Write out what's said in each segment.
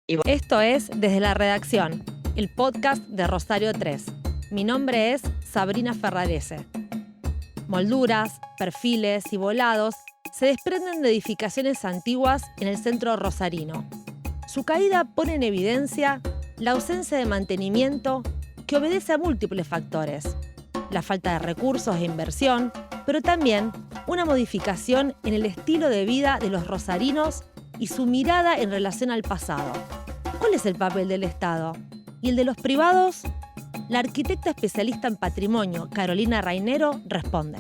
Esto es Desde la Redacción, el podcast de Rosario 3. Mi nombre es Sabrina Ferrarese. Molduras, perfiles y volados se desprenden de edificaciones antiguas en el centro rosarino. Su caída pone en evidencia la ausencia de mantenimiento que obedece a múltiples factores. La falta de recursos e inversión, pero también una modificación en el estilo de vida de los rosarinos y su mirada en relación al pasado. ¿Cuál es el papel del Estado? ¿Y el de los privados? La arquitecta especialista en patrimonio, Carolina Rainero, responde.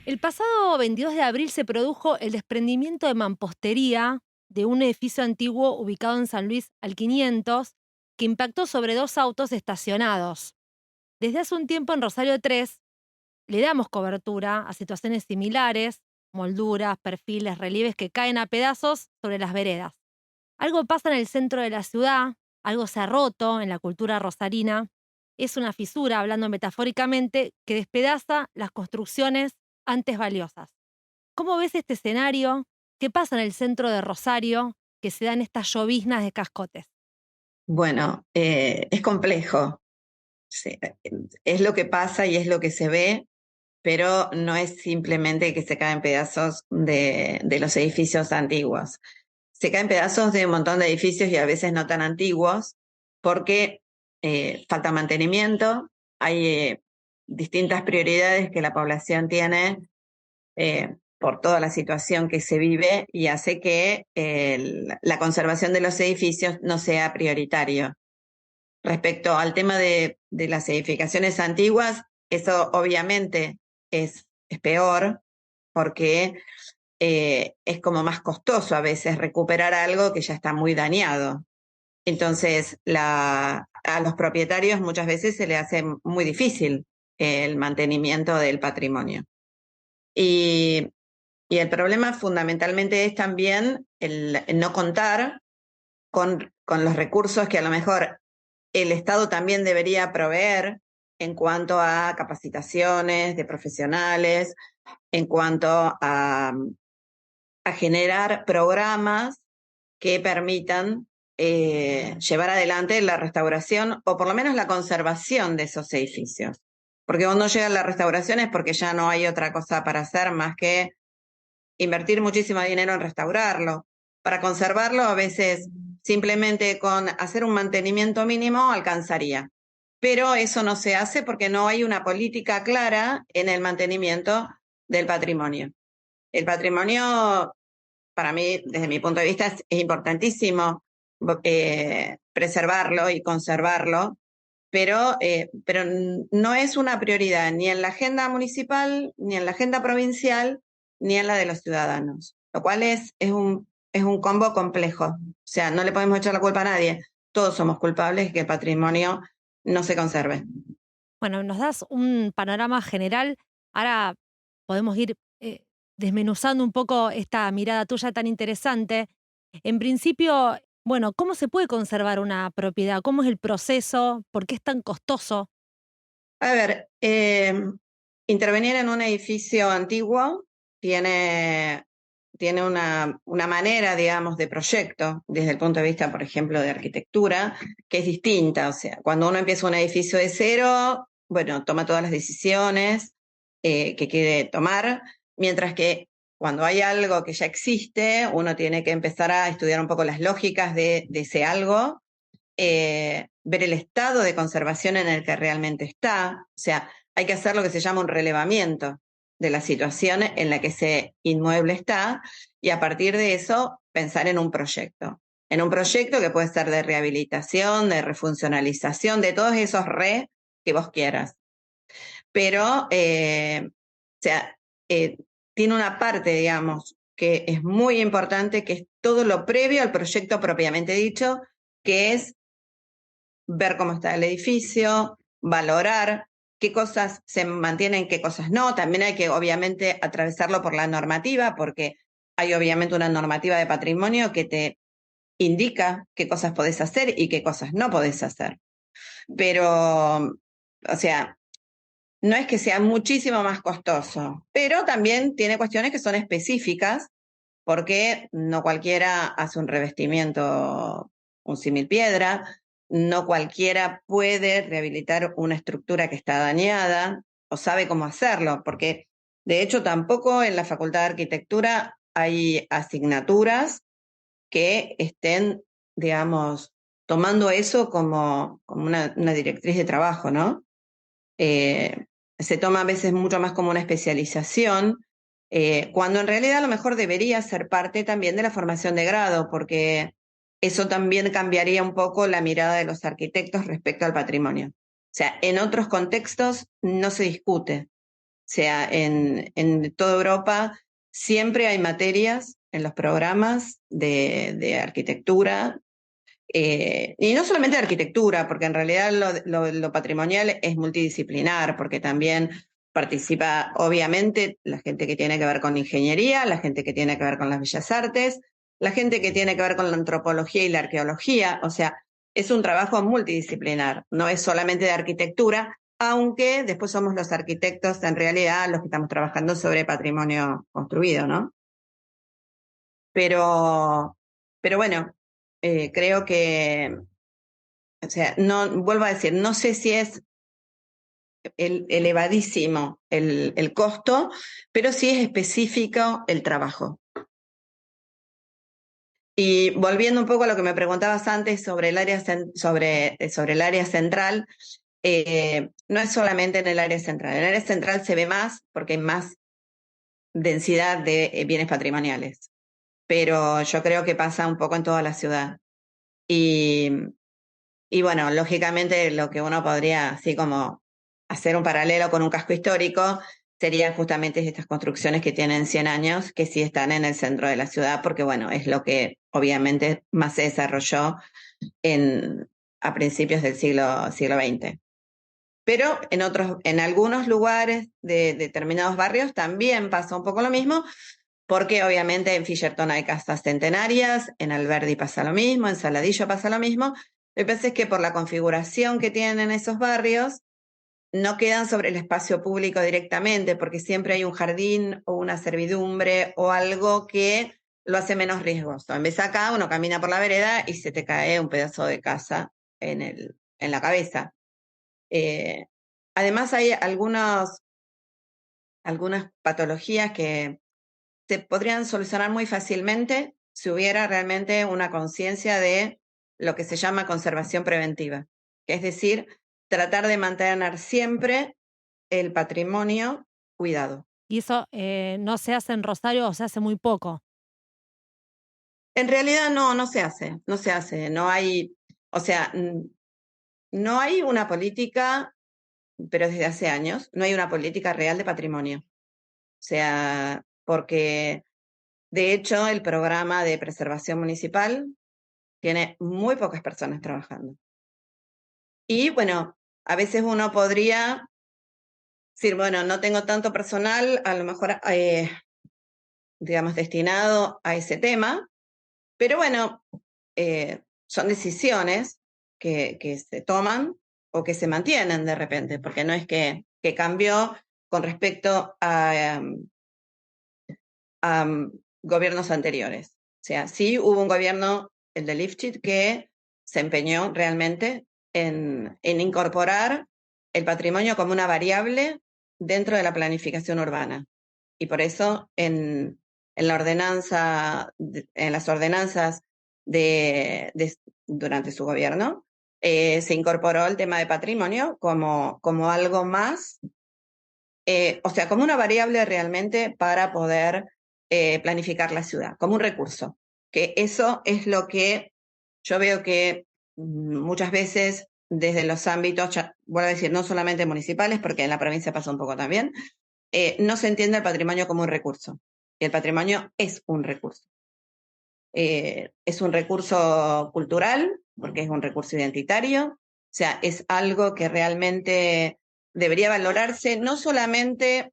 El pasado 22 de abril se produjo el desprendimiento de mampostería de un edificio antiguo ubicado en San Luis al 500 que impactó sobre 2 autos estacionados. Desde hace un tiempo en Rosario 3 le damos cobertura a situaciones similares, molduras, perfiles, relieves que caen a pedazos sobre las veredas. Algo pasa en el centro de la ciudad, algo se ha roto en la cultura rosarina. Es una fisura, hablando metafóricamente, que despedaza las construcciones antes valiosas. ¿Cómo ves este escenario? ¿Qué pasa en el centro de Rosario que se dan estas lloviznas de cascotes? Bueno, es complejo. Sí, es lo que pasa y es lo que se ve, pero no es simplemente que se caen pedazos de los edificios antiguos. Se caen pedazos de un montón de edificios y a veces no tan antiguos porque falta mantenimiento, hay distintas prioridades que la población tiene por toda la situación que se vive y hace que la conservación de los edificios no sea prioritario. Respecto al tema de las edificaciones antiguas, eso obviamente es peor porque es como más costoso a veces recuperar algo que ya está muy dañado. Entonces, a los propietarios muchas veces se les hace muy difícil el mantenimiento del patrimonio. Y el problema fundamentalmente es también el no contar con los recursos que a lo mejor el Estado también debería proveer en cuanto a capacitaciones de profesionales, en cuanto a generar programas que permitan llevar adelante la restauración o por lo menos la conservación de esos edificios. Porque cuando llega la restauración es porque ya no hay otra cosa para hacer más que invertir muchísimo dinero en restaurarlo. Para conservarlo, a veces simplemente con hacer un mantenimiento mínimo alcanzaría. Pero eso no se hace porque no hay una política clara en el mantenimiento del patrimonio. El patrimonio, para mí, desde mi punto de vista, es importantísimo preservarlo y conservarlo, pero no es una prioridad ni en la agenda municipal, ni en la agenda provincial, ni en la de los ciudadanos, lo cual es un combo complejo. O sea, no le podemos echar la culpa a nadie. Todos somos culpables de que el patrimonio no se conserve. Bueno, nos das un panorama general. Ahora podemos ir desmenuzando un poco esta mirada tuya tan interesante. En principio, bueno, ¿cómo se puede conservar una propiedad? ¿Cómo es el proceso? ¿Por qué es tan costoso? A ver, intervenir en un edificio antiguo tiene una manera, digamos, de proyecto, desde el punto de vista, por ejemplo, de arquitectura, que es distinta. O sea, cuando uno empieza un edificio de cero, bueno, toma todas las decisiones que quiere tomar, mientras que cuando hay algo que ya existe, uno tiene que empezar a estudiar un poco las lógicas de ese algo, ver el estado de conservación en el que realmente está. O sea, hay que hacer lo que se llama un relevamiento de la situación en la que ese inmueble está y a partir de eso pensar en un proyecto. En un proyecto que puede ser de rehabilitación, de refuncionalización, de todos esos que vos quieras. Pero, o sea, tiene una parte, digamos, que es muy importante, que es todo lo previo al proyecto propiamente dicho, que es ver cómo está el edificio, valorar qué cosas se mantienen, qué cosas no. También hay que, obviamente, atravesarlo por la normativa, porque hay, obviamente, una normativa de patrimonio que te indica qué cosas podés hacer y qué cosas no podés hacer. Pero, o sea, no es que sea muchísimo más costoso, pero también tiene cuestiones que son específicas, porque no cualquiera hace un revestimiento, un símil piedra, no cualquiera puede rehabilitar una estructura que está dañada o sabe cómo hacerlo, porque de hecho tampoco en la Facultad de Arquitectura hay asignaturas que estén, digamos, tomando eso como una directriz de trabajo, ¿no? Eh, Se toma a veces mucho más como una especialización, cuando en realidad a lo mejor debería ser parte también de la formación de grado, porque eso también cambiaría un poco la mirada de los arquitectos respecto al patrimonio. O sea, en otros contextos no se discute. O sea, en toda Europa siempre hay materias en los programas de arquitectura, y no solamente de arquitectura, porque en realidad lo patrimonial es multidisciplinar, porque también participa, obviamente, la gente que tiene que ver con ingeniería, la gente que tiene que ver con las bellas artes, la gente que tiene que ver con la antropología y la arqueología. O sea, es un trabajo multidisciplinar, no es solamente de arquitectura, aunque después somos los arquitectos en realidad los que estamos trabajando sobre patrimonio construido, ¿no? Pero, pero bueno, creo que, o sea, no, vuelvo a decir, no sé si es elevadísimo el costo, pero sí es específico el trabajo. Y volviendo un poco a lo que me preguntabas antes sobre el área, sobre el área central, no es solamente en el área central. En el área central se ve más porque hay más densidad de bienes patrimoniales, pero yo creo que pasa un poco en toda la ciudad. Y, y bueno, lógicamente lo que uno podría, así como hacer un paralelo con un casco histórico, serían justamente estas construcciones que tienen 100 años, que sí están en el centro de la ciudad, porque bueno, es lo que obviamente más se desarrolló a principios del siglo XX. Pero en algunos lugares de determinados barrios también pasa un poco lo mismo, porque obviamente en Fisherton hay casas centenarias, en Alberdi pasa lo mismo, en Saladillo pasa lo mismo. Lo que pasa es que por la configuración que tienen esos barrios, no quedan sobre el espacio público directamente, porque siempre hay un jardín o una servidumbre o algo que lo hace menos riesgoso. En vez de acá, uno camina por la vereda y se te cae un pedazo de casa en la cabeza. Eh, Además, hay algunas patologías que se podrían solucionar muy fácilmente si hubiera realmente una conciencia de lo que se llama conservación preventiva, es decir, tratar de mantener siempre el patrimonio cuidado. Y eso no se hace en Rosario o se hace muy poco. En realidad no se hace, no hay, o sea, no hay una política, pero desde hace años, no hay una política real de patrimonio. O sea, porque de hecho el programa de preservación municipal tiene muy pocas personas trabajando. Y bueno, a veces uno podría decir, bueno, no tengo tanto personal, a lo mejor, digamos, destinado a ese tema, pero bueno, son decisiones que se toman o que se mantienen de repente, porque no es que cambió con respecto a gobiernos anteriores. O sea, sí hubo un gobierno, el de Lifchit, que se empeñó realmente en incorporar el patrimonio como una variable dentro de la planificación urbana. Y por eso en la ordenanza, en las ordenanzas durante su gobierno, se incorporó el tema de patrimonio como algo más, o sea, como una variable realmente para poder planificar la ciudad, como un recurso. Que eso es lo que yo veo que muchas veces desde los ámbitos, vuelvo a decir, no solamente municipales, porque en la provincia pasa un poco también, no se entiende el patrimonio como un recurso. Y el patrimonio es un recurso. Es un recurso cultural, porque es un recurso identitario, o sea, es algo que realmente debería valorarse, no solamente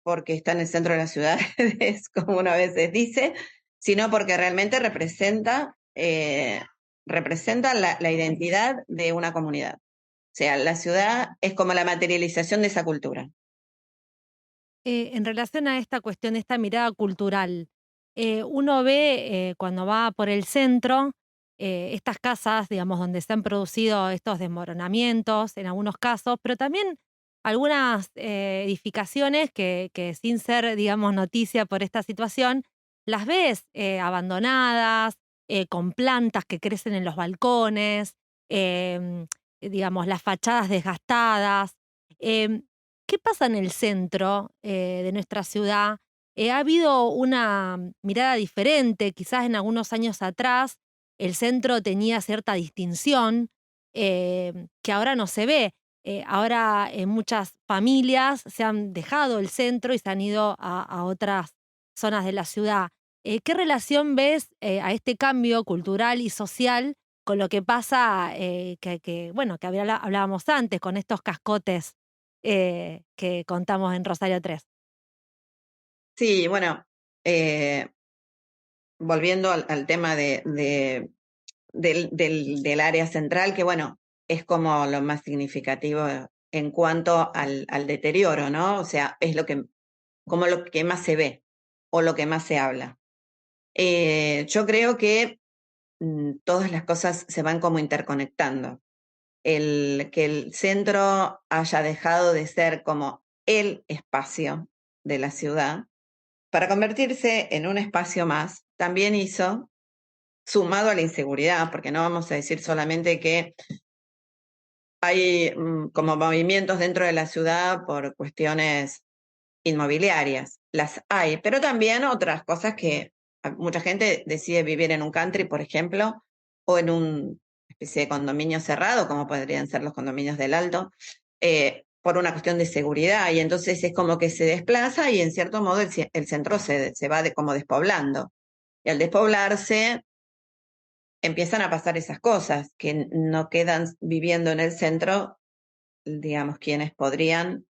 porque está en el centro de la ciudad, es como uno a veces dice, sino porque realmente representa la identidad de una comunidad. O sea, la ciudad es como la materialización de esa cultura. En relación a esta cuestión, esta mirada cultural, uno ve cuando va por el centro estas casas, digamos, donde se han producido estos desmoronamientos en algunos casos, pero también algunas edificaciones que sin ser, digamos, noticia por esta situación, las ves abandonadas, con plantas que crecen en los balcones, em, digamos, las fachadas desgastadas. Em, ¿Qué pasa en el centro de nuestra ciudad? ¿Ha habido una mirada diferente? Quizás en algunos años atrás el centro tenía cierta distinción que ahora no se ve. Ahora muchas familias se han dejado el centro y se han ido a otras zonas de la ciudad. ¿Qué relación ves a este cambio cultural y social con lo que pasa, bueno, que hablábamos antes, con estos cascotes que contamos en Rosario 3? Sí, bueno, eh, volviendo al tema del área central, que bueno, es como lo más significativo en cuanto al deterioro, ¿no? O sea, es como lo que más se ve o lo que más se habla. Yo creo que todas las cosas se van como interconectando. Que el centro haya dejado de ser como el espacio de la ciudad para convertirse en un espacio más, también hizo, sumado a la inseguridad, porque no vamos a decir solamente que hay como movimientos dentro de la ciudad por cuestiones inmobiliarias, las hay, pero también otras cosas que mucha gente decide vivir en un country, por ejemplo, o en una especie de condominio cerrado, como podrían ser los condominios del Alto, por una cuestión de seguridad, y entonces es como que se desplaza y en cierto modo el centro se va como despoblando. Y al despoblarse empiezan a pasar esas cosas, que no quedan viviendo en el centro, digamos, quienes podrían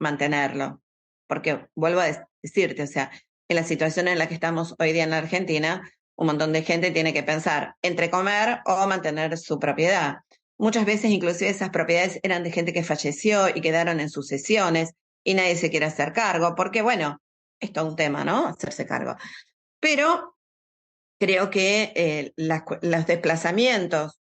mantenerlo. Porque vuelvo a decirte, o sea, en la situación en la que estamos hoy día en la Argentina, un montón de gente tiene que pensar entre comer o mantener su propiedad. Muchas veces inclusive esas propiedades eran de gente que falleció y quedaron en sucesiones y nadie se quiere hacer cargo, porque bueno, es todo un tema, ¿no? Hacerse cargo. Pero creo que los desplazamientos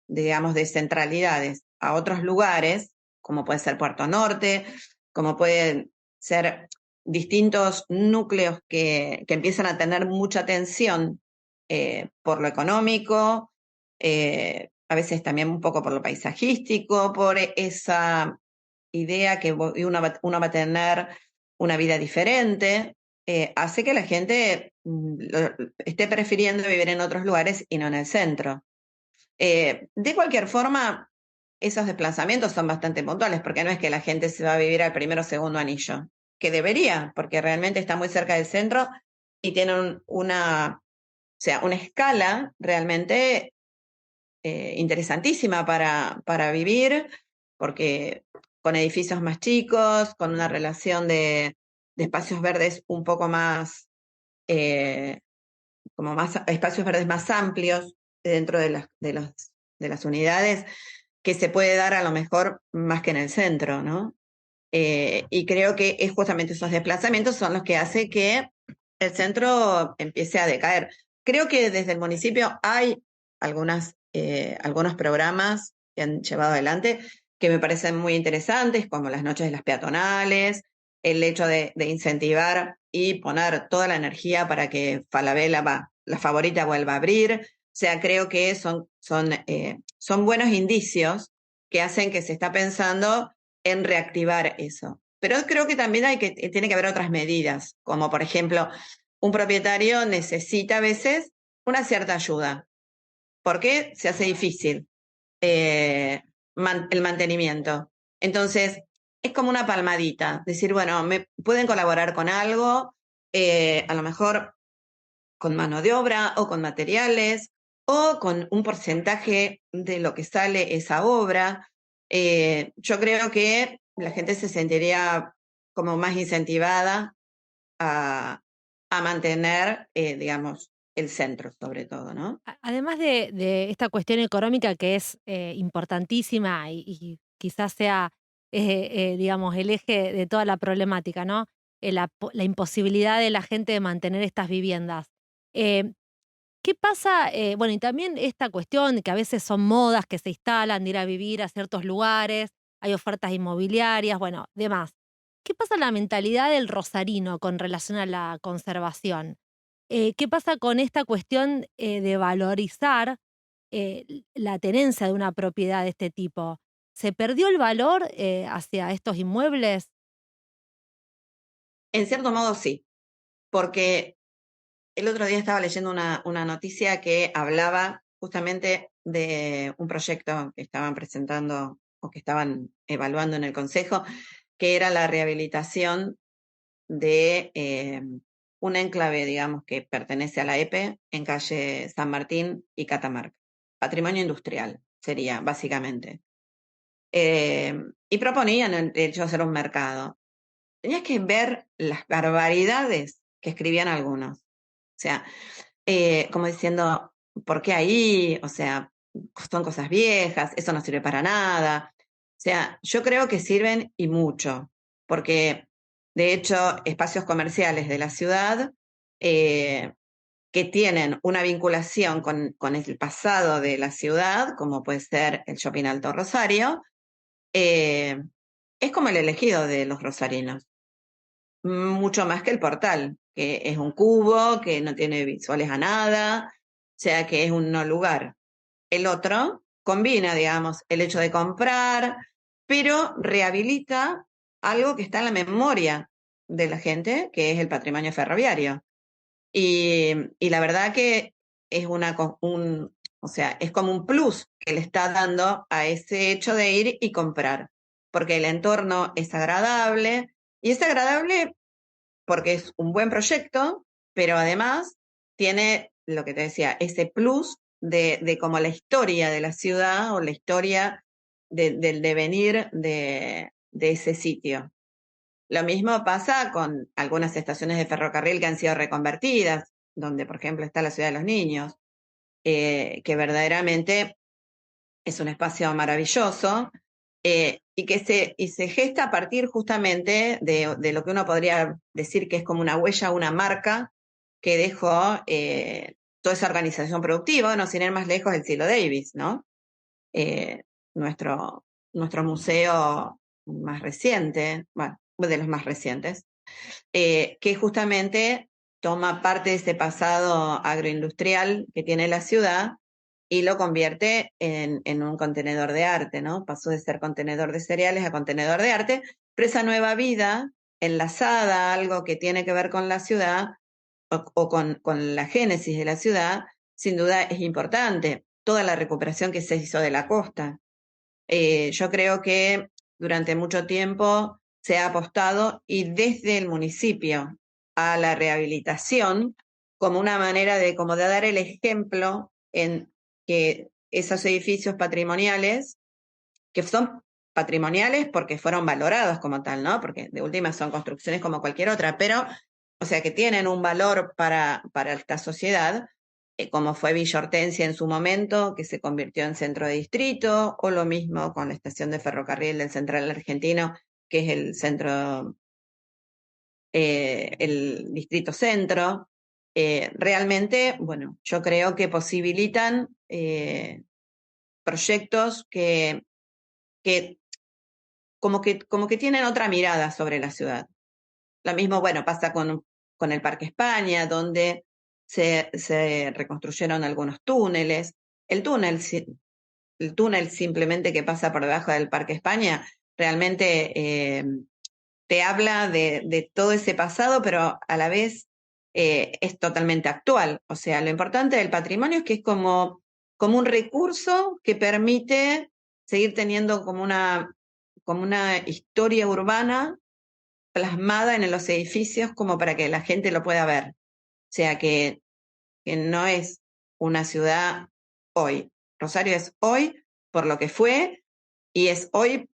digamos, de centralidades a otros lugares, como puede ser Puerto Norte, como pueden ser distintos núcleos que empiezan a tener mucha tensión por lo económico, a veces también un poco por lo paisajístico, por esa idea que uno va a tener una vida diferente, hace que la gente esté prefiriendo vivir en otros lugares y no en el centro. De cualquier forma, esos desplazamientos son bastante puntuales, porque no es que la gente se va a vivir al primero o segundo anillo, que debería, porque realmente está muy cerca del centro y tienen o sea, una escala realmente interesantísima para vivir, porque con edificios más chicos, con una relación de espacios verdes un poco más, como más espacios verdes más amplios dentro de las unidades, que se puede dar a lo mejor más que en el centro, ¿no? Y creo que es justamente esos desplazamientos son los que hace que el centro empiece a decaer. Creo que desde el municipio hay algunos programas que han llevado adelante que me parecen muy interesantes, como las noches de las peatonales, el hecho de incentivar y poner toda la energía para que Falabella, la favorita, vuelva a abrir. O sea, creo que son buenos indicios que hacen que se está pensando en reactivar eso. Pero creo que también tiene que haber otras medidas, como por ejemplo, un propietario necesita a veces una cierta ayuda, porque se hace difícil el mantenimiento. Entonces, es como una palmadita, decir, bueno, me pueden colaborar con algo, a lo mejor con mano de obra o con materiales o con un porcentaje de lo que sale esa obra. Yo creo que la gente se sentiría como más incentivada a, a mantener, digamos, el centro sobre todo, ¿no? Además de esta cuestión económica que es importantísima y quizás sea, digamos, el eje de toda la problemática, ¿no? La imposibilidad de la gente de mantener estas viviendas. Eh, ¿Qué pasa? Bueno, y también esta cuestión de que a veces son modas que se instalan de ir a vivir a ciertos lugares, hay ofertas inmobiliarias, bueno, demás. ¿Qué pasa en la mentalidad del rosarino con relación a la conservación? ¿Qué pasa con esta cuestión de valorizar la tenencia de una propiedad de este tipo? ¿Se perdió el valor hacia estos inmuebles? En cierto modo sí, porque el otro día estaba leyendo una noticia que hablaba justamente de un proyecto que estaban presentando o que estaban evaluando en el Consejo, que era la rehabilitación de un enclave, digamos, que pertenece a la EPE en calle San Martín y Catamarca. Patrimonio industrial sería, básicamente. Y proponían, de hecho, hacer un mercado. Tenías que ver las barbaridades que escribían algunos. O sea, como diciendo, ¿por qué ahí? O sea, son cosas viejas, eso no sirve para nada. O sea, yo creo que sirven y mucho, porque de hecho espacios comerciales de la ciudad eh, que tienen una vinculación con el pasado de la ciudad, como puede ser el Shopping Alto Rosario, eh, es como el elegido de los rosarinos, mucho más que el portal, que es un cubo, que no tiene visuales a nada, o sea que es un no lugar. El otro combina, digamos, el hecho de comprar, pero rehabilita algo que está en la memoria de la gente, que es el patrimonio ferroviario. Y la verdad que es o sea, es como un plus que le está dando a ese hecho de ir y comprar, porque el entorno es agradable, y es agradable porque es un buen proyecto, pero además tiene lo que te decía, ese plus de como la historia de la ciudad o la historia del devenir de ese sitio. Lo mismo pasa con algunas estaciones de ferrocarril que han sido reconvertidas, donde por ejemplo está la Ciudad de los Niños, que verdaderamente es un espacio maravilloso y se gesta a partir justamente de lo que uno podría decir que es como una huella, una marca que dejó toda esa organización productiva, no sin ir más lejos, el Cielo Davis, ¿no? Eh, nuestro, nuestro museo más reciente, bueno, de los más recientes, que justamente toma parte de ese pasado agroindustrial que tiene la ciudad y lo convierte en un contenedor de arte, ¿no? Pasó de ser contenedor de cereales a contenedor de arte, pero esa nueva vida enlazada a algo que tiene que ver con la ciudad o con la génesis de la ciudad, sin duda es importante. Toda la recuperación que se hizo de la costa. Yo creo que durante mucho tiempo se ha apostado y desde el municipio a la rehabilitación como una manera de como de dar el ejemplo en que esos edificios patrimoniales, que son patrimoniales porque fueron valorados como tal, ¿no? Porque de última son construcciones como cualquier otra, pero, o sea, que tienen un valor para esta sociedad, como fue Villa Hortensia en su momento, que se convirtió en centro de distrito, o lo mismo con la estación de ferrocarril del Central Argentino, que es el centro, el distrito centro. Realmente, bueno, yo creo que posibilitan proyectos que como que tienen otra mirada sobre la ciudad. Lo mismo, bueno, pasa con el Parque España, donde se reconstruyeron algunos túneles. El túnel, el túnel simplemente que pasa por debajo del Parque España, realmente te habla de todo ese pasado, pero a la vez es totalmente actual. O sea, lo importante del patrimonio es que es como un recurso que permite seguir teniendo como una historia urbana plasmada en los edificios como para que la gente lo pueda ver. O sea, que no es una ciudad hoy. Rosario es hoy por lo que fue y es hoy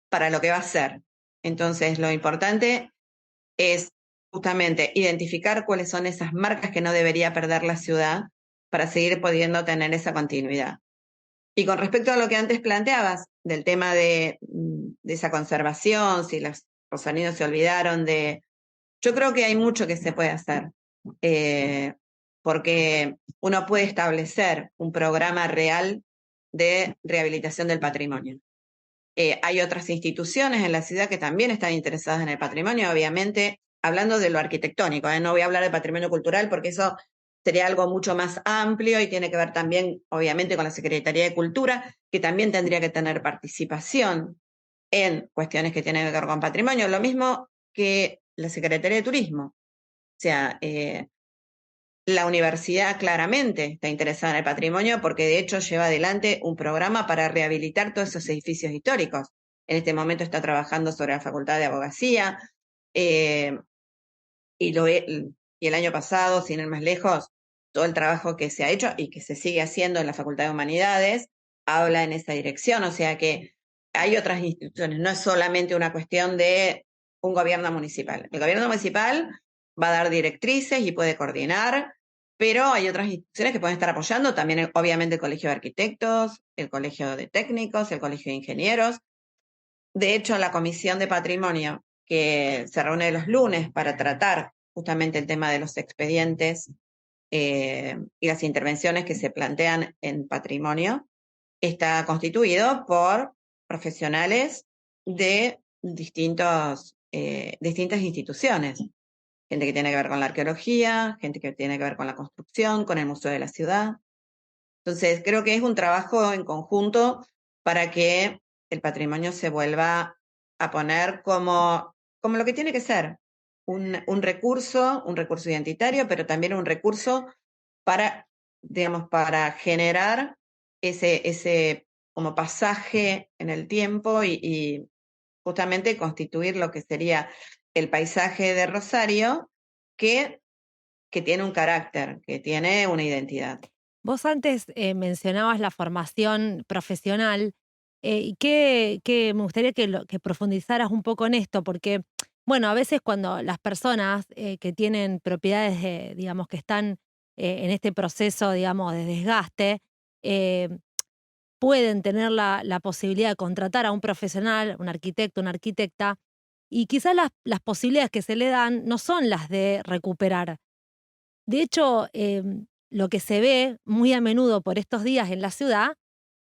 para lo que va a ser. Entonces, lo importante es justamente identificar cuáles son esas marcas que no debería perder la ciudad para seguir pudiendo tener esa continuidad. Y con respecto a lo que antes planteabas, del tema de esa conservación, si los rosarinos se olvidaron de... Yo creo que hay mucho que se puede hacer, porque uno puede establecer un programa real de rehabilitación del patrimonio. Hay otras instituciones en la ciudad que también están interesadas en el patrimonio, obviamente, hablando de lo arquitectónico, no voy a hablar de patrimonio cultural porque eso sería algo mucho más amplio y tiene que ver también, obviamente, con la Secretaría de Cultura, que también tendría que tener participación en cuestiones que tienen que ver con patrimonio, lo mismo que la Secretaría de Turismo. O sea, la universidad claramente está interesada en el patrimonio porque de hecho lleva adelante un programa para rehabilitar todos esos edificios históricos. En este momento está trabajando sobre la Facultad de Abogacía eh, y el año pasado, sin ir más lejos, todo el trabajo que se ha hecho y que se sigue haciendo en la Facultad de Humanidades habla en esa dirección. O sea que hay otras instituciones, no es solamente una cuestión de un gobierno municipal. El gobierno municipal va a dar directrices y puede coordinar, pero hay otras instituciones que pueden estar apoyando, también obviamente el Colegio de Arquitectos, el Colegio de Técnicos, el Colegio de Ingenieros. De hecho, la Comisión de Patrimonio, que se reúne los lunes para tratar justamente el tema de los expedientes y las intervenciones que se plantean en patrimonio, está constituido por profesionales de distintas instituciones. Gente que tiene que ver con la arqueología, gente que tiene que ver con la construcción, con el Museo de la Ciudad. Entonces, creo que es un trabajo en conjunto para que el patrimonio se vuelva a poner como lo que tiene que ser, un recurso identitario, pero también un recurso para, digamos, para generar ese como pasaje en el tiempo y justamente constituir lo que sería el paisaje de Rosario que tiene un carácter, que tiene una identidad. Vos antes mencionabas la formación profesional y que me gustaría que profundizaras un poco en esto, porque, bueno, a veces cuando las personas que tienen propiedades, digamos, que están en este proceso, digamos, de desgaste, eh, pueden tener la posibilidad de contratar a un profesional, un arquitecto, una arquitecta, y quizás las posibilidades que se le dan no son las de recuperar. De hecho, lo que se ve muy a menudo por estos días en la ciudad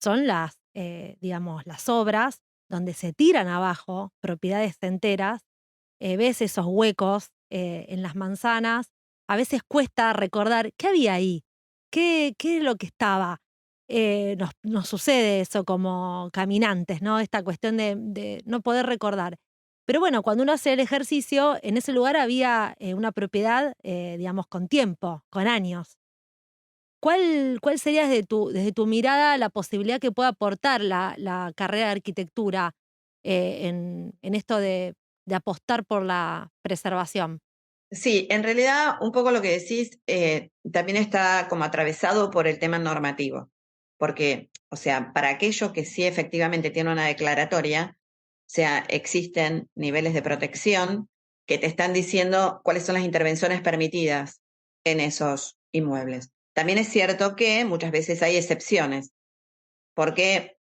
son digamos, las obras donde se tiran abajo propiedades enteras, ves esos huecos en las manzanas, a veces cuesta recordar qué había ahí, qué es lo que estaba. Nos sucede eso como caminantes, ¿no? Esta cuestión de no poder recordar. Pero bueno, cuando uno hace el ejercicio, en ese lugar había una propiedad, digamos, con tiempo, con años. ¿Cuál sería desde tu mirada la posibilidad que pueda aportar la carrera de arquitectura en esto de apostar por la preservación? Sí, en realidad un poco lo que decís también está como atravesado por el tema normativo, porque, o sea, para aquellos que sí efectivamente tienen una declaratoria, o sea, existen niveles de protección que te están diciendo cuáles son las intervenciones permitidas en esos inmuebles. También es cierto que muchas veces hay excepciones, porque,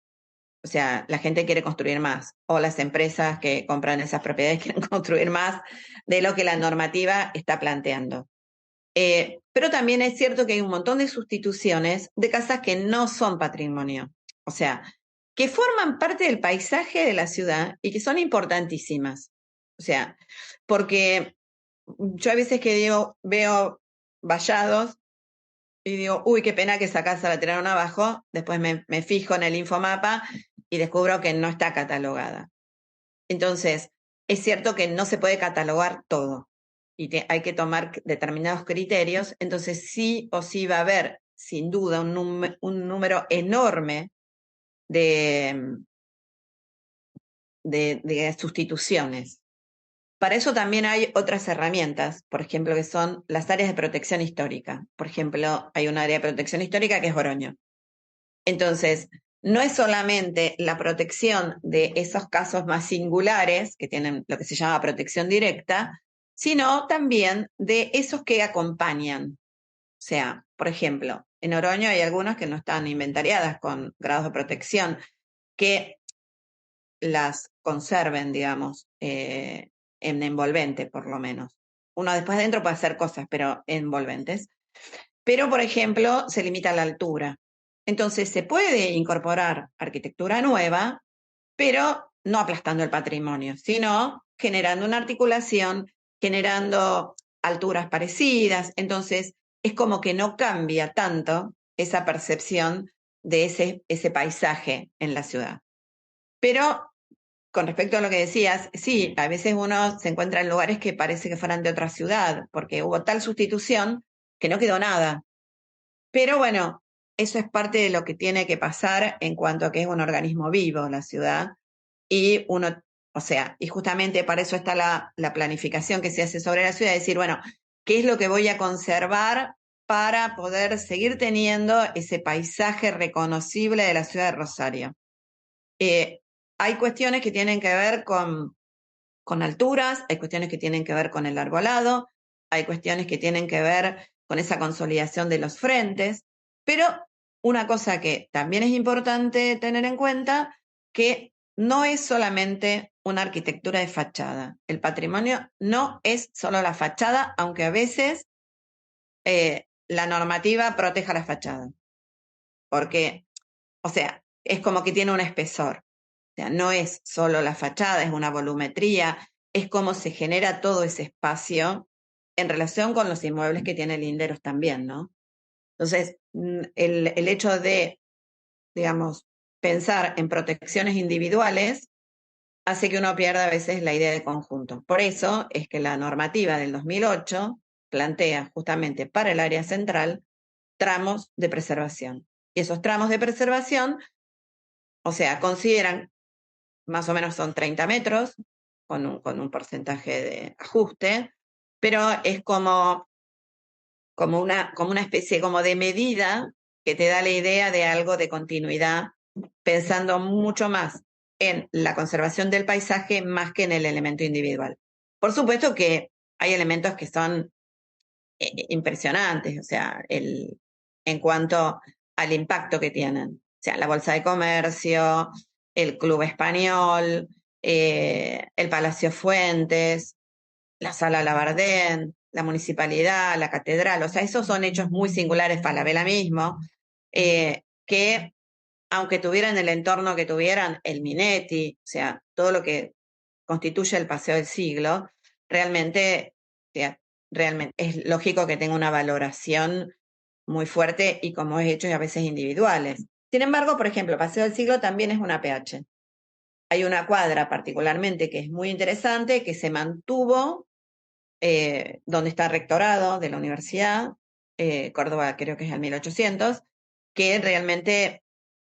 o sea, la gente quiere construir más o las empresas que compran esas propiedades quieren construir más de lo que la normativa está planteando. Pero también es cierto que hay un montón de sustituciones de casas que no son patrimonio, o sea, que forman parte del paisaje de la ciudad y que son importantísimas. O sea, porque yo a veces que digo, veo vallados y digo, uy, qué pena que esa casa la tiraron abajo, después me fijo en el infomapa y descubro que no está catalogada. Entonces, es cierto que no se puede catalogar todo y hay que tomar determinados criterios, entonces sí o sí va a haber, sin duda, un número enorme de, de sustituciones. Para eso también hay otras herramientas, por ejemplo, que son las áreas de protección histórica. Por ejemplo, hay un área de protección histórica que es Oroño. Entonces, no es solamente la protección de esos casos más singulares, que tienen lo que se llama protección directa, sino también de esos que acompañan. O sea, por ejemplo, en Oroño hay algunas que no están inventariadas con grados de protección, que las conserven, digamos, en envolvente, por lo menos. Uno después dentro puede hacer cosas, pero envolventes. Pero, por ejemplo, se limita a la altura. Entonces, se puede incorporar arquitectura nueva, pero no aplastando el patrimonio, sino generando una articulación, generando alturas parecidas. Entonces, es como que no cambia tanto esa percepción de ese paisaje en la ciudad. Pero con respecto a lo que decías, sí, a veces uno se encuentra en lugares que parece que fueran de otra ciudad, porque hubo tal sustitución que no quedó nada. Pero bueno, eso es parte de lo que tiene que pasar en cuanto a que es un organismo vivo la ciudad. Y uno, o sea, y justamente para eso está la planificación que se hace sobre la ciudad, decir, bueno, ¿qué es lo que voy a conservar para poder seguir teniendo ese paisaje reconocible de la ciudad de Rosario? Eh, Hay cuestiones que tienen que ver con alturas, hay cuestiones que tienen que ver con el arbolado, hay cuestiones que tienen que ver con esa consolidación de los frentes, pero una cosa que también es importante tener en cuenta, que no es solamente una arquitectura de fachada. El patrimonio no es solo la fachada, aunque a veces la normativa proteja la fachada, porque, o sea, es como que tiene un espesor. O sea, no es solo la fachada, es una volumetría, es cómo se genera todo ese espacio en relación con los inmuebles que tiene Linderos también, ¿no? Entonces, el hecho de, digamos, pensar en protecciones individuales hace que uno pierda a veces la idea de conjunto. Por eso es que la normativa del 2008 plantea justamente para el área central tramos de preservación. Y esos tramos de preservación, o sea, consideran más o menos son 30 metros, con un porcentaje de ajuste, pero es como una especie como de medida que te da la idea de algo de continuidad, pensando mucho más en la conservación del paisaje más que en el elemento individual. Por supuesto que hay elementos que son impresionantes, o sea, en cuanto al impacto que tienen. O sea, la Bolsa de Comercio, el Club Español, el Palacio Fuentes, la Sala Labardén, la Municipalidad, la Catedral, o sea, esos son hechos muy singulares, Falabella mismo, que aunque tuvieran el entorno que tuvieran, el Minetti, o sea, todo lo que constituye el Paseo del Siglo, realmente, o sea, realmente es lógico que tenga una valoración muy fuerte y como es hechos a veces individuales. Sin embargo, por ejemplo, Paseo del Siglo también es una PH. Hay una cuadra particularmente que es muy interesante, que se mantuvo donde está el rectorado de la universidad, Córdoba creo que es el 1800, que realmente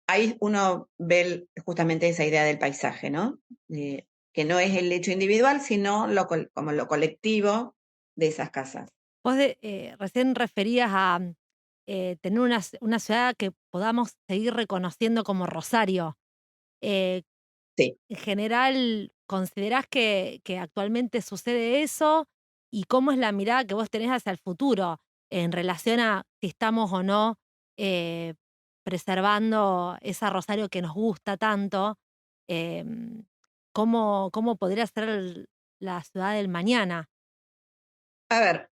ahí uno ve justamente esa idea del paisaje, ¿no? Que no es el hecho individual, sino como lo colectivo de esas casas. Vos recién referías a tener una ciudad que podamos seguir reconociendo como Rosario. Eh, Sí. en general, ¿considerás que actualmente sucede eso? ¿Y cómo es la mirada que vos tenés hacia el futuro en relación a si estamos o no eh, preservando esa Rosario que nos gusta tanto? Em, ¿Cómo podría ser la ciudad del mañana? A ver,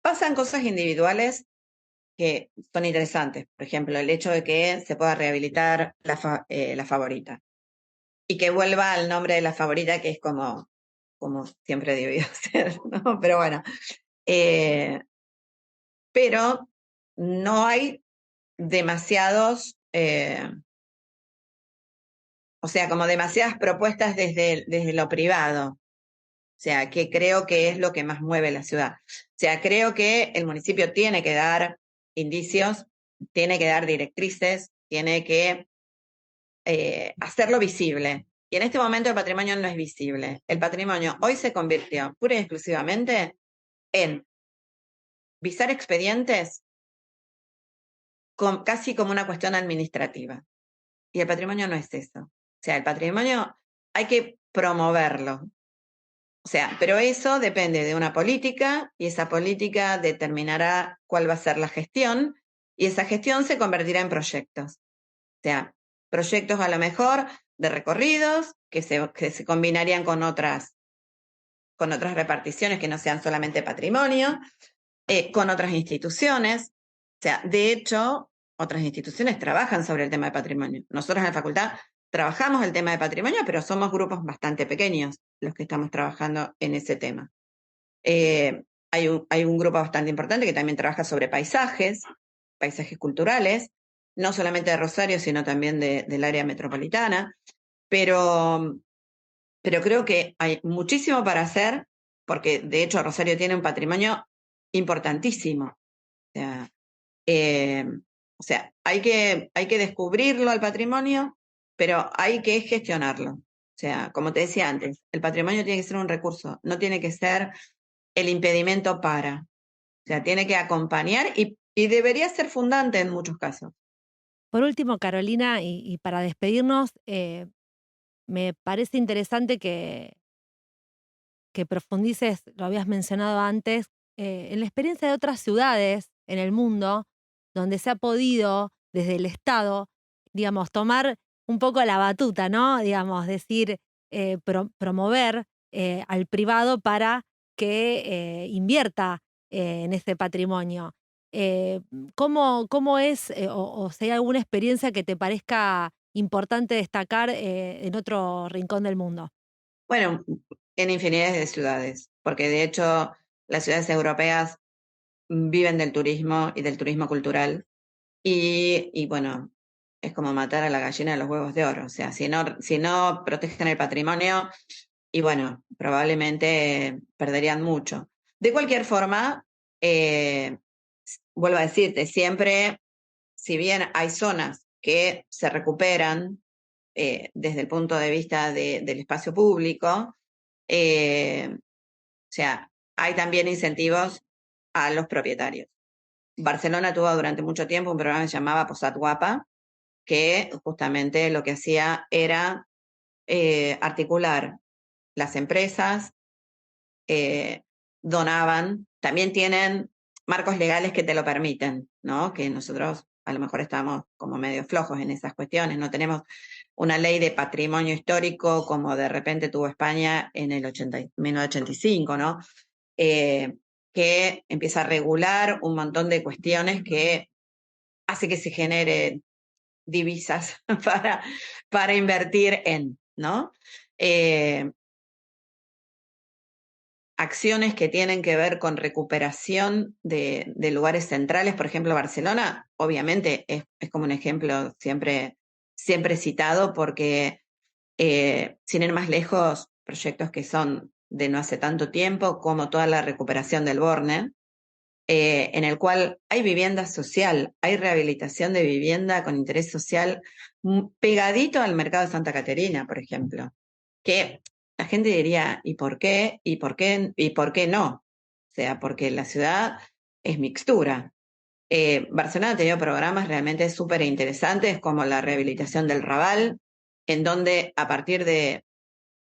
pasan cosas individuales que son interesantes. Por ejemplo, el hecho de que se pueda rehabilitar la favorita y que vuelva al nombre de la favorita, que es como siempre debió ser, ¿no? Pero bueno, eh, pero no hay demasiados, o sea, como demasiadas propuestas desde lo privado. O sea, que creo que es lo que más mueve la ciudad. O sea, creo que el municipio tiene que dar indicios, tiene que dar directrices, tiene que hacerlo visible. Y en este momento el patrimonio no es visible. El patrimonio hoy se convirtió pura y exclusivamente en visar expedientes casi como una cuestión administrativa. Y el patrimonio no es eso. O sea, el patrimonio hay que promoverlo. O sea, pero eso depende de una política y esa política determinará cuál va a ser la gestión y esa gestión se convertirá en proyectos. O sea, proyectos a lo mejor de recorridos que se combinarían con otras reparticiones que no sean solamente patrimonio, con otras instituciones. O sea, de hecho, otras instituciones trabajan sobre el tema de patrimonio. Nosotros en la facultad trabajamos el tema de patrimonio, pero somos grupos bastante pequeños los que estamos trabajando en ese tema. Hay un grupo bastante importante que también trabaja sobre paisajes culturales, no solamente de Rosario, sino también del área metropolitana, pero creo que hay muchísimo para hacer, porque de hecho Rosario tiene un patrimonio importantísimo. Sea, eh, hay que descubrirlo al patrimonio, pero hay que gestionarlo. O sea, como te decía antes, el patrimonio tiene que ser un recurso, no tiene que ser el impedimento para. O sea, tiene que acompañar y debería ser fundante en muchos casos. Por último, Carolina, y para despedirnos, me parece interesante que profundices, lo habías mencionado antes, en la experiencia de otras ciudades en el mundo, donde se ha podido, desde el Estado, digamos, tomar un poco la batuta, ¿no? Digamos, decir, promover al privado para que invierta en ese patrimonio. ¿Cómo es, o si hay alguna experiencia que te parezca importante destacar en otro rincón del mundo? Bueno, en infinidad de ciudades, porque de hecho las ciudades europeas viven del turismo y del turismo cultural. Y bueno, es como matar a la gallina de los huevos de oro. O sea, si no protegen el patrimonio, y bueno, probablemente perderían mucho. De cualquier forma, vuelvo a decirte, siempre, si bien hay zonas que se recuperan desde el punto de vista del espacio público, o sea, hay también incentivos a los propietarios. Barcelona tuvo durante mucho tiempo un programa que se llamaba Posat Guapa, que justamente lo que hacía era articular las empresas, donaban, también tienen marcos legales que te lo permiten, ¿no? Que nosotros a lo mejor estamos como medio flojos en esas cuestiones, no tenemos una ley de patrimonio histórico como de repente tuvo España en el 1985, ¿no? Que empieza a regular un montón de cuestiones que hace que se genere divisas para invertir en, ¿no? Acciones que tienen que ver con recuperación de lugares centrales, por ejemplo, Barcelona, obviamente es como un ejemplo siempre citado porque, sin ir más lejos, proyectos que son de no hace tanto tiempo, como toda la recuperación del Borne, en el cual hay vivienda social, hay rehabilitación de vivienda con interés social pegadito al mercado de Santa Caterina, por ejemplo, que la gente diría, ¿y por qué? ¿Y por qué? ¿Y por qué no? O sea, porque la ciudad es mixtura. Barcelona ha tenido programas realmente súper interesantes como la rehabilitación del Raval, en donde a partir de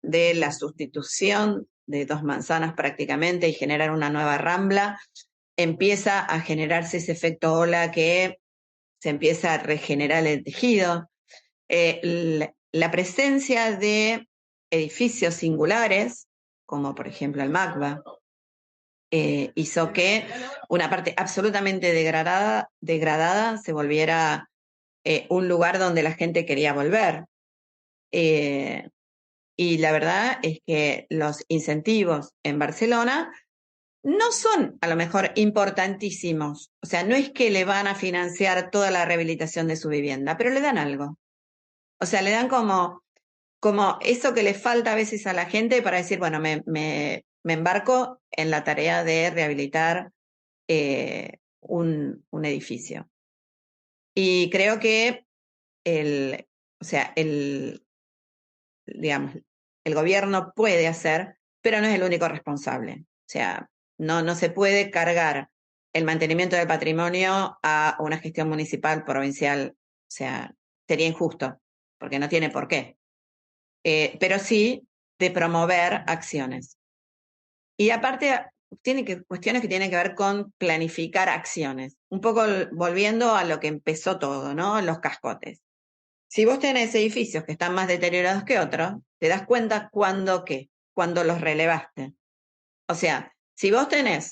la sustitución de dos manzanas prácticamente y generar una nueva rambla, empieza a generarse ese efecto ola que se empieza a regenerar el tejido. La presencia de edificios singulares, como por ejemplo el MACBA, hizo que una parte absolutamente degradada se volviera un lugar donde la gente quería volver. Y la verdad es que los incentivos en Barcelona no son a lo mejor importantísimos. O sea, no es que le van a financiar toda la rehabilitación de su vivienda, pero le dan algo. O sea, le dan como eso que le falta a veces a la gente para decir, bueno, me embarco en la tarea de rehabilitar un edificio. Y creo que o sea, digamos, el gobierno puede hacer, pero no es el único responsable. O sea, no se puede cargar el mantenimiento del patrimonio a una gestión municipal, provincial. O sea, sería injusto, porque no tiene por qué. Pero sí de promover acciones. Y aparte, cuestiones que tienen que ver con planificar acciones. Un poco volviendo a lo que empezó todo, ¿no? Los cascotes. Si vos tenés edificios que están más deteriorados que otros, te das cuenta cuándo los relevaste. O sea, si vos tenés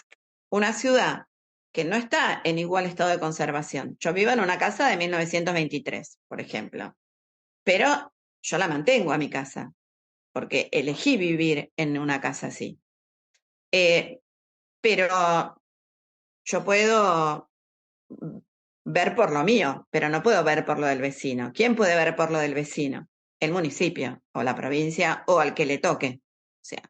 una ciudad que no está en igual estado de conservación. Yo vivo en una casa de 1923, por ejemplo, pero yo la mantengo a mi casa, porque elegí vivir en una casa así. Pero yo puedo ver por lo mío, pero no puedo ver por lo del vecino. ¿Quién puede ver por lo del vecino? El municipio, o la provincia, o al que le toque. O sea,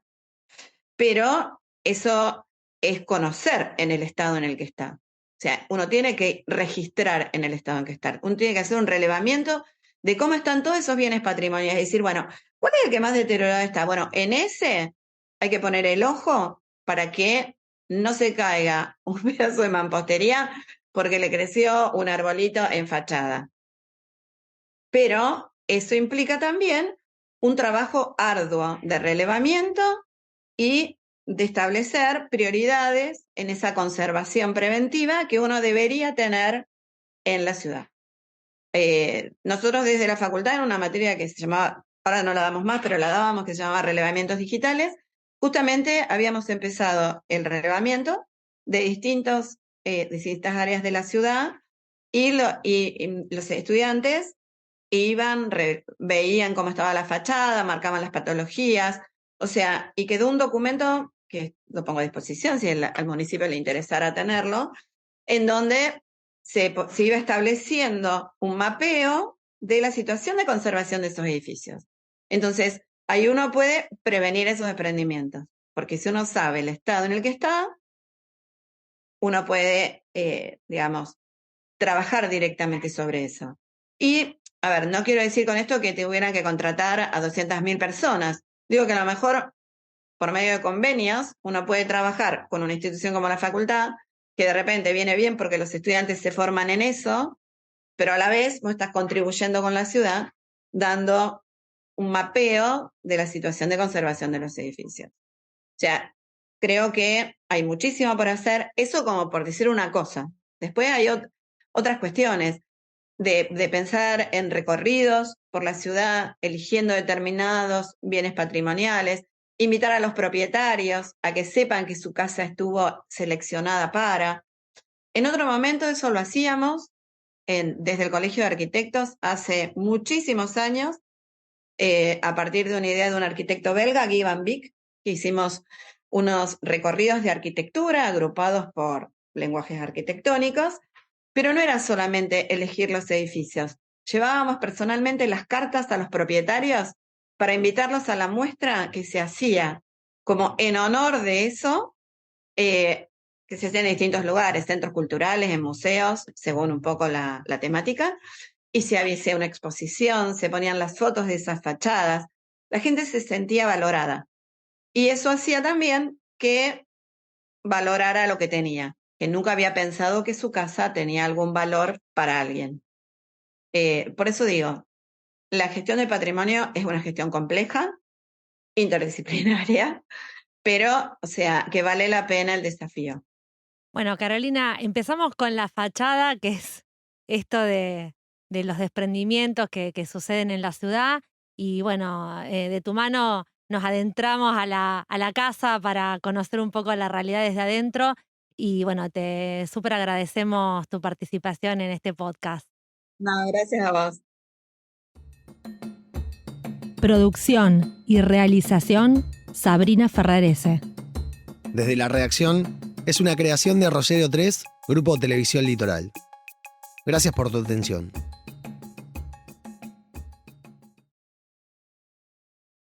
pero eso es conocer en el estado en el que está. O sea, uno tiene que registrar en el estado en que está. Uno tiene que hacer un relevamiento de cómo están todos esos bienes patrimoniales. Es decir, bueno, ¿cuál es el que más deteriorado está? Bueno, en ese hay que poner el ojo para que no se caiga un pedazo de mampostería porque le creció un arbolito en fachada. Pero eso implica también un trabajo arduo de relevamiento y de establecer prioridades en esa conservación preventiva que uno debería tener en la ciudad. Nosotros desde la facultad en una materia que se llamaba, ahora no la damos más, pero la dábamos, que se llamaba relevamientos digitales, justamente habíamos empezado el relevamiento de distintas áreas de la ciudad y los estudiantes iban, veían cómo estaba la fachada, marcaban las patologías, o sea, y quedó un documento que lo pongo a disposición si al municipio le interesara tenerlo, en donde se iba estableciendo un mapeo de la situación de conservación de esos edificios. Entonces, ahí uno puede prevenir esos desprendimientos, porque si uno sabe el estado en el que está, uno puede, digamos, trabajar directamente sobre eso. Y, a ver, no quiero decir con esto que tuvieran que contratar a 200.000 personas. Digo que a lo mejor, por medio de convenios, uno puede trabajar con una institución como la facultad, que de repente viene bien porque los estudiantes se forman en eso, pero a la vez vos estás contribuyendo con la ciudad, dando un mapeo de la situación de conservación de los edificios. O sea, creo que hay muchísimo por hacer, eso como por decir una cosa. Después hay otras cuestiones de pensar en recorridos por la ciudad, eligiendo determinados bienes patrimoniales, invitar a los propietarios a que sepan que su casa estuvo seleccionada para. En otro momento eso lo hacíamos desde el Colegio de Arquitectos hace muchísimos años, a partir de una idea de un arquitecto belga, Guy van Beek, que hicimos unos recorridos de arquitectura agrupados por lenguajes arquitectónicos, pero no era solamente elegir los edificios. Llevábamos personalmente las cartas a los propietarios para invitarlos a la muestra que se hacía como en honor de eso, que se hacía en distintos lugares, centros culturales, en museos, según un poco la temática, y se hacía una exposición, se ponían las fotos de esas fachadas, la gente se sentía valorada. Y eso hacía también que valorara lo que tenía, que nunca había pensado que su casa tenía algún valor para alguien. Por eso digo, la gestión del patrimonio es una gestión compleja, interdisciplinaria, pero, o sea, que vale la pena el desafío. Bueno, Carolina, empezamos con la fachada, que es esto de los desprendimientos que suceden en la ciudad, y bueno, de tu mano nos adentramos a la casa para conocer un poco la realidad desde adentro, y bueno, te súper agradecemos tu participación en este podcast. No, gracias a vos. Producción y realización, Sabrina Ferrarese. Desde la redacción, es una creación de Rosario 3, Grupo Televisión Litoral. Gracias por tu atención.